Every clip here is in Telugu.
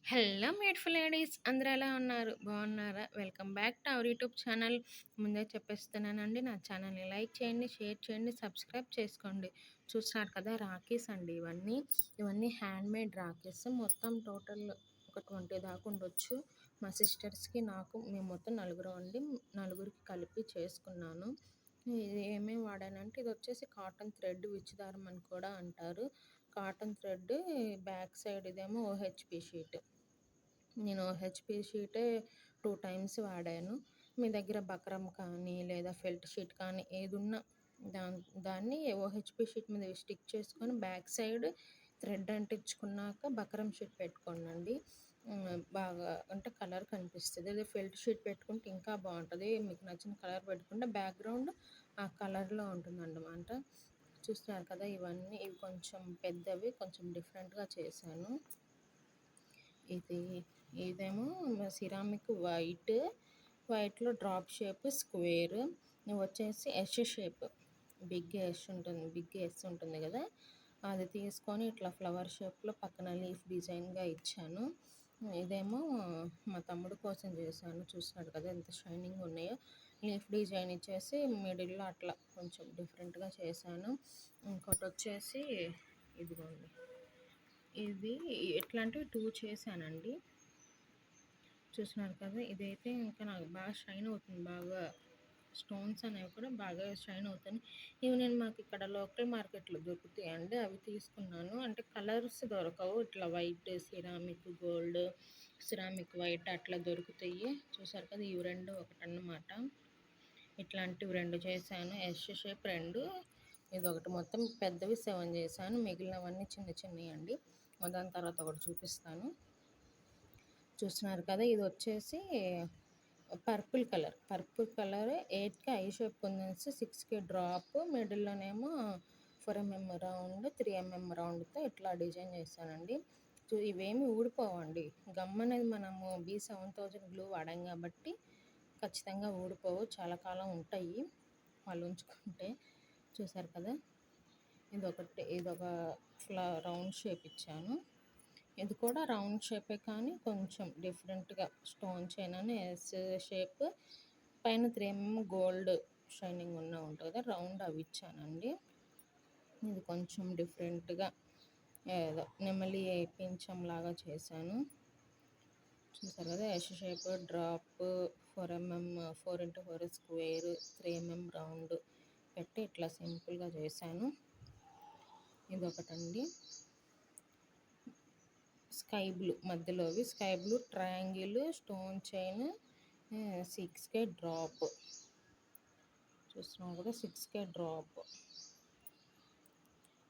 హలో బ్యూటిఫుల్ లేడీస్ అందరూ ఎలా ఉన్నారు? బాగున్నారా? Welcome back to our YouTube channel. ముందే చెప్పేస్తున్నానండి, నా ఛానల్ని లైక్ చేయండి, షేర్ చేయండి, సబ్స్క్రైబ్ చేసుకోండి. చూస్తున్నారు కదా, రాఖీస్ అండి ఇవన్నీ హ్యాండ్మేడ్ రాఖీస్. మొత్తం టోటల్ ఒక 20 దాకా ఉండొచ్చు. మా సిస్టర్స్కి నాకు మేము మొత్తం నలుగురం అండి. నలుగురికి కలిపి చేసుకున్నాను. ఇది ఏమేమి వాడానంటే, ఇది వచ్చేసి కాటన్ థ్రెడ్ విచ్ దారం అని కూడా అంటారు. కాటన్ థ్రెడ్, బ్యాక్ సైడ్ ఇదేమో ఓహెచ్పి షీట్. నేను హెచ్‌పీ షీటే 2 టైమ్స్ వాడాను. మీ దగ్గర బక్రమ్ కానీ, లేదా ఫెల్ట్ షీట్ కానీ ఏదున్నా దాన్ని ఓహెచ్‌పీ షీట్ మీద స్టిక్ చేసుకొని బ్యాక్ సైడ్ థ్రెడ్ అంటించుకున్నాక బక్రమ్ షీట్ పెట్టుకోండండి. బాగా అంటే కలర్ కనిపిస్తది. అదే ఫెల్ట్ షీట్ పెట్టుకుంటే ఇంకా బావుంటది. మీకు నచ్చిన కలర్ పెట్టుకుంటే బ్యాక్‌గ్రౌండ్ ఆ కలర్‌లో ఉంటుందన్నమాట. చూస్తున్నారు కదా, ఇవి కొంచెం పెద్దవి, కొంచెం డిఫరెంట్‌గా చేశాను. ఇది ఇదేమో సిరామిక్ వైట్‌లో డ్రాప్ షేప్ స్క్వేర్. ఇవి వచ్చేసి ఎస్ షేప్. బిగ్ ఎస్ ఉంటుంది కదా, అది తీసుకొని ఇట్లా ఫ్లవర్ షేప్‌లో పక్కన లీఫ్ డిజైన్‌గా ఇచ్చాను. ఇదేమో మా తమ్ముడు కోసం చేశాను. చూస్తున్నాడు కదా ఎంత షైనింగ్ ఉన్నాయో. లీఫ్ డిజైన్ ఇచ్చేసి మిడిల్‌లో అట్లా కొంచెం డిఫరెంట్‌గా చేశాను. ఇంకోటొచ్చేసి ఇదిగోండి. ఇది ఇట్లాంటివి 2 చేశానండి. చూస్తున్నారు కదా, ఇదైతే ఇంకా నాకు బాగా షైన్ అవుతుంది. బాగా స్టోన్స్ అనేవి కూడా బాగా షైన్ అవుతున్నాయి. ఇవి నేను మాకు ఇక్కడ లోకల్ మార్కెట్‌లో దొరుకుతాయండి. అవి తీసుకున్నాను. అంటే కలర్స్ దొరకవు. ఇట్లా white, ceramic gold, ceramic white అట్లా దొరుకుతాయి. చూసారు కదా, ఇవి 2 ఒకటన్నమాట. ఇట్లాంటివి 2 చేశాను. ఎస్ షేప్ 2, ఇదొకటి. మొత్తం పెద్దవి 7 చేశాను. మిగిలినవన్నీ చిన్న చిన్నయండి. దాని తర్వాత ఒకటి చూపిస్తాను. చూస్తున్నారు కదా, ఇది వచ్చేసి పర్పుల్ కలర్ 8కి ఐ షేప్ కుందన్స్, 6కి డ్రాప్, మిడిల్లోనేమో 4mm రౌండ్, 3mm రౌండ్తో ఇట్లా డిజైన్ చేశానండి. ఇవేమి ఊడిపోవండి. గమ్ అనేది మనము B7000 గ్లూ వాడాం కాబట్టి ఖచ్చితంగా ఊడిపోవు, చాలా కాలం ఉంటాయి వాళ్ళు ఉంచుకుంటే. చూసారు కదా, ఇదొక రౌండ్ షేప్ ఇచ్చాను. ఇది కూడా రౌండ్ షేపే కానీ కొంచెం డిఫరెంట్‌గా స్టోన్ చైన్ అని ఎస్ షేప్, పైన 3mm గోల్డ్ షైనింగ్ ఉంటుంది కదా రౌండ్, అవి ఇచ్చానండి. ఇది కొంచెం డిఫరెంట్‌గా ఏదో నెమలి పించం లాగా చేశాను. చూసారు కదా, S shape drop, 4x4 square, 3mm round పెట్టి ఇట్లా సింపుల్‌గా చేశాను. ఇదొకటండి. Sky blue triangle stone chain, 6K drop. చూస్తున్నాం కదా, 6K డ్రాప్.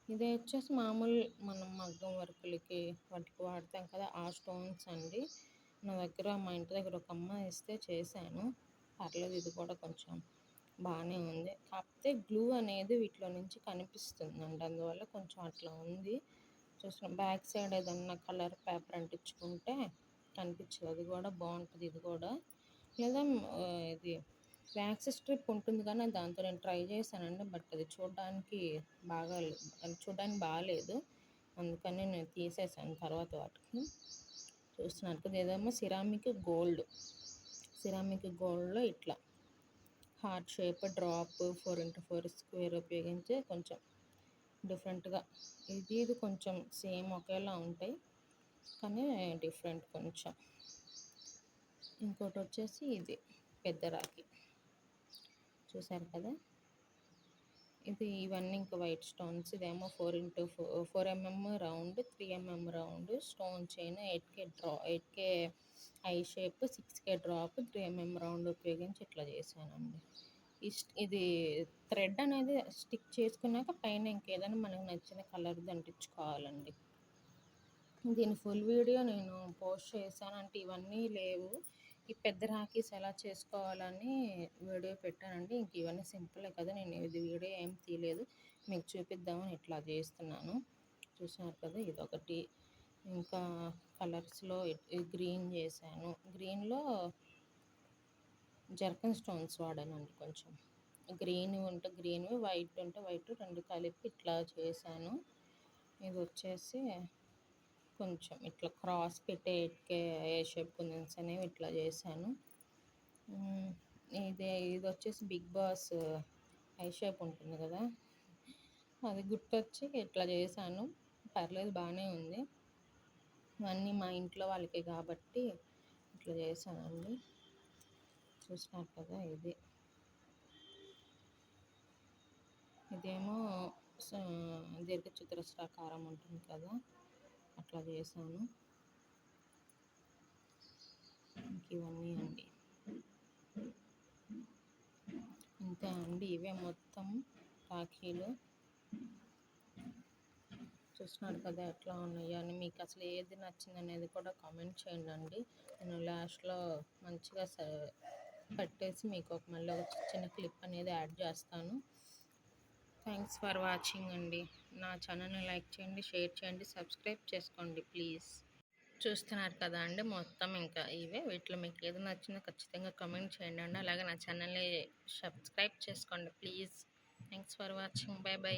ఇది వచ్చేసి మామూలు మనం మగ్గం వర్కులకి వాటికి వాడతాం కదా, ఆ స్టోన్స్ అండి. నా దగ్గర మా ఇంటి దగ్గర ఒక అమ్మాయి ఇస్తే చేశాను. పర్లేదు, ఇది కూడా కొంచెం బాగానే ఉంది. కాకపోతే గ్లూ అనేది వీటిలో నుంచి కనిపిస్తుందండి, అందువల్ల కొంచెం అట్లా ఉంది. చూసిన బ్యాక్ సైడ్ ఏదన్నా కలర్ పేపర్ అంటించుకుంటే కనిపించదు, అది కూడా బాగుంటుంది. ఇది కూడా లేదా ఇది వ్యాక్స్ స్ట్రిప్ ఉంటుంది కానీ దాంతో నేను ట్రై చేశానండి, బట్ అది చూడడానికి బాగాలేదు. అందుకని నేను తీసేసాను తర్వాత వాటికి. చూస్తున్నారు కదా, ఏదేమో సిరామిక్ గోల్డ్లో ఇట్లా heart shape drop, 4x4 square ఉపయోగించి కొంచెం డిఫరెంట్గా. ఇది కొంచెం సేమ్ ఒకేలా ఉంటాయి కానీ డిఫరెంట్ కొంచెం. ఇంకోటి వచ్చేసి ఇది పెద్ద రాఖీ. చూసారు కదా, ఇవన్నీ ఇంకా వైట్ స్టోన్స్. ఇదేమో 4mm round, 3mm round stone chain, 8K I shape, 6K drop, 3mm round ఉపయోగించి ఇట్లా చేశానండి. ఇది థ్రెడ్ అనేది స్టిక్ చేసుకున్నాక పైన ఇంకేదైనా మనకు నచ్చిన కలర్ అంటించుకోవాలండి. దీని ఫుల్ వీడియో నేను పోస్ట్ చేశాను. అంటే ఇవన్నీ లేవు, ఈ పెద్ద రాఖీస్ ఎలా చేసుకోవాలని వీడియో పెట్టానండి. ఇంక ఇవన్నీ సింపులే కదా, నేను ఇది వీడియో ఏం తీయలేదు, మీకు చూపిద్దామని ఇట్లా చేస్తున్నాను. చూసినారు కదా, ఇదొకటి. ఇంకా కలర్స్లో గ్రీన్ చేశాను. గ్రీన్లో జర్కన్ స్టోన్స్ వాడానండి. కొంచెం గ్రీన్ ఉంటే గ్రీన్, వైట్ ఉంటే వైట్, 2 కలిపి ఇట్లా చేశాను. ఇది వచ్చేసి కొంచెం ఇట్లా క్రాస్ పెట్టి ఏ షేప్ కుందన్స్ అనేవి ఇట్లా చేశాను. ఇది వచ్చేసి బిగ్ బాస్ ఐ షేప్ ఉంటుంది కదా, అది గుర్తొచ్చి ఇట్లా చేశాను. పర్లేదు, బాగానే ఉంది. ఇవన్నీ మా ఇంట్లో వాళ్ళకి కాబట్టి ఇట్లా చేశానండి. చూసినారు కదా, ఇదేమో దీర్ఘ చతురస్రాకారం ఉంటుంది కదా, అట్లా చేశాను. ఇవన్నీ అండి, ఇంతే అండి. ఇవే మొత్తం రాఖీలు. చూస్తున్నారు కదా ఎట్లా ఉన్నాయో అని. మీకు అసలు ఏది నచ్చింది అనేది కూడా కామెంట్ చేయండి అండి. నేను లాస్ట్లో మంచిగా పెట్టేసి మీకు మళ్ళీ ఒక చిన్న క్లిప్ అనేది యాడ్ చేస్తాను. థ్యాంక్స్ ఫర్ వాచింగ్ అండి. నా ఛానల్ని లైక్ చేయండి, షేర్ చేయండి, సబ్స్క్రైబ్ చేసుకోండి ప్లీజ్. చూస్తున్నారు కదా అండి, మొత్తం ఇంకా ఇవే. వీటిలో మీకు ఏది నచ్చిందో ఖచ్చితంగా కామెంట్ చేయండి అండి. అలాగే నా ఛానల్ని సబ్స్క్రైబ్ చేసుకోండి please. Thanks for watching. By by.